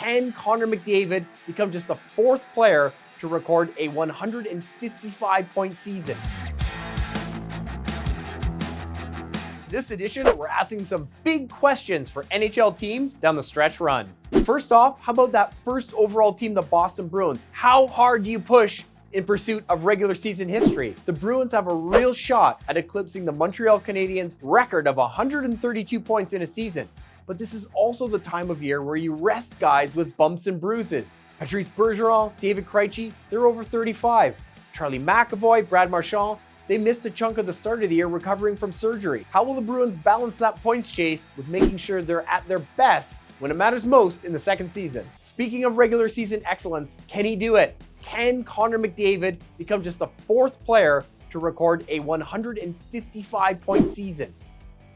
Can Connor McDavid become just the fourth player to record a 155-point season? This edition, we're asking some big questions for NHL teams down the stretch run. First off, how about that first overall team, the Boston Bruins? How hard do you push in pursuit of regular season history? The Bruins have a real shot at eclipsing the Montreal Canadiens' record of 132 points in a season. But this is also the time of year where you rest guys with bumps and bruises. Patrice Bergeron, David Krejci, they're over 35. Charlie McAvoy, Brad Marchand, they missed a chunk of the start of the year recovering from surgery. How will the Bruins balance that points chase with making sure they're at their best when it matters most in the second season? Speaking of regular season excellence, can he do it? Can Connor McDavid become just the fourth player to record a 155-point season?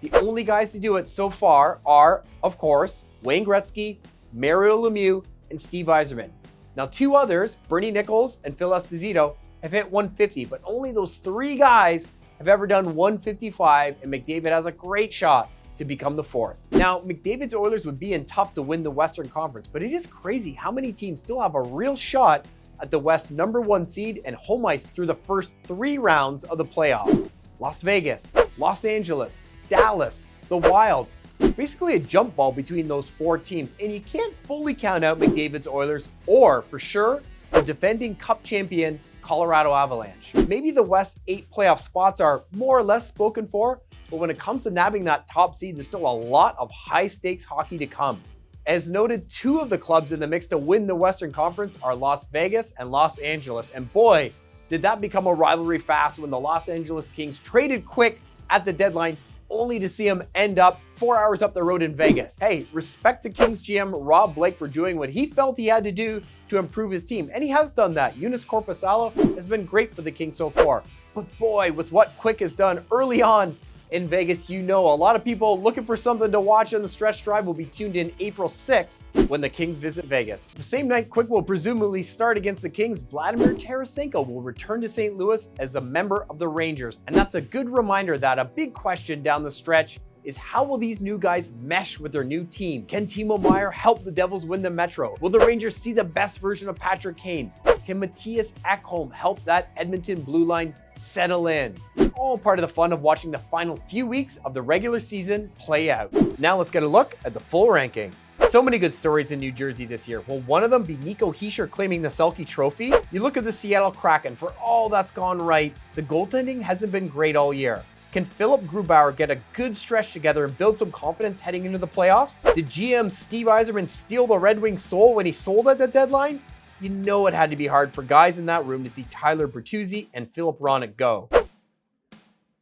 The only guys to do it so far are, of course, Wayne Gretzky, Mario Lemieux, and Steve Yzerman. Now, two others, Bernie Nichols and Phil Esposito, have hit 150, but only those three guys have ever done 155, and McDavid has a great shot to become the fourth. Now, McDavid's Oilers would be in tough to win the Western Conference, but it is crazy how many teams still have a real shot at the West's #1 seed and home ice through the first three rounds of the playoffs. Las Vegas, Los Angeles, Dallas, the Wild. Basically a jump ball between those four teams, and you can't fully count out McDavid's Oilers or, for sure, the defending Cup champion Colorado Avalanche. Maybe the West's 8 playoff spots are more or less spoken for, but when it comes to nabbing that top seed, there's still a lot of high-stakes hockey to come. As noted, two of the clubs in the mix to win the Western Conference are Las Vegas and Los Angeles, and boy, did that become a rivalry fast when the Los Angeles Kings traded quick at the deadline, only to see him end up 4 hours up the road in Vegas. Hey, respect to Kings GM Rob Blake for doing what he felt he had to do to improve his team, and he has done that. Eunice Korpisalo has been great for the Kings so far. But boy, with what Quick has done early on in Vegas, you know a lot of people looking for something to watch on the stretch drive will be tuned in April 6th when the Kings visit Vegas. The same night Quick will presumably start against the Kings, Vladimir Tarasenko will return to St. Louis as a member of the Rangers. And that's a good reminder that a big question down the stretch is how will these new guys mesh with their new team? Can Timo Meier help the Devils win the Metro? Will the Rangers see the best version of Patrick Kane? Can Matthias Ekholm help that Edmonton blue line settle in? All part of the fun of watching the final few weeks of the regular season play out. Now let's get a look at the full ranking. So many good stories in New Jersey this year. Will one of them be Nico Hischier claiming the Selke Trophy? You look at the Seattle Kraken, for all that's gone right, the goaltending hasn't been great all year. Can Philip Grubauer get a good stretch together and build some confidence heading into the playoffs? Did GM Steve Yzerman steal the Red Wings' soul when he sold at the deadline? You know it had to be hard for guys in that room to see Tyler Bertuzzi and Philip Hronek go.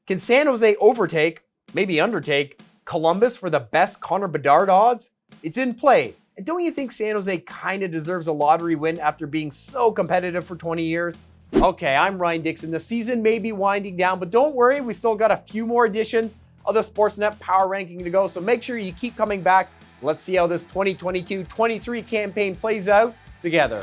Can San Jose overtake, maybe undertake, Columbus for the best Connor Bedard odds? It's in play. And don't you think San Jose kind of deserves a lottery win after being so competitive for 20 years? Okay, I'm Ryan Dixon. The season may be winding down, but don't worry, we still got a few more editions of the Sportsnet Power Ranking to go, so make sure you keep coming back. Let's see how this 2022-23 campaign plays out together.